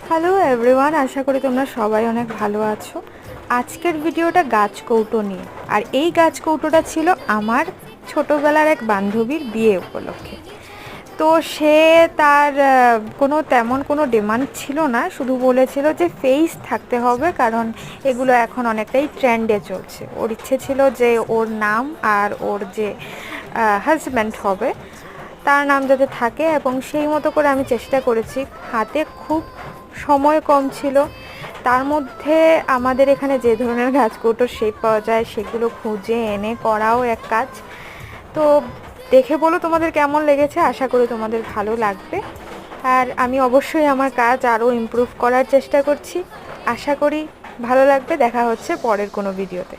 Hello everyone, আশা করি তোমরা সবাই অনেক ভালো আছো। আজকের ভিডিওটা গাছ কৌটো নিয়ে। আর এই গাছ কৌটোটা ছিল আমার ছোটোবেলার এক বান্ধবীর বিয়ে উপলক্ষে। তো সে তার তেমন কোনো ডিমান্ড ছিল না, শুধু বলেছিল যে ফেস থাকতে হবে, কারণ এগুলো এখন অনেকটাই ট্রেন্ডে চলছে। ওর ইচ্ছে ছিল যে ওর নাম আর ওর যে হাজব্যান্ড হবে তার নাম যাতে থাকে, এবং সেই মতো করে আমি চেষ্টা করেছি। হাতে খুব সময় কম ছিল, তার মধ্যে আমাদের এখানে যে ধরনের গাছকৌটোর শেপ পাওয়া যায় সেগুলো খুঁজে এনে করাও এক কাজ। তো দেখে বলো তোমাদের কেমন লেগেছে, আশা করি তোমাদের ভালো লাগবে। আর আমি অবশ্যই আমার কাজ আরও ইমপ্রুভ করার চেষ্টা করছি, আশা করি ভালো লাগবে। দেখা হচ্ছে পরের কোনো ভিডিওতে।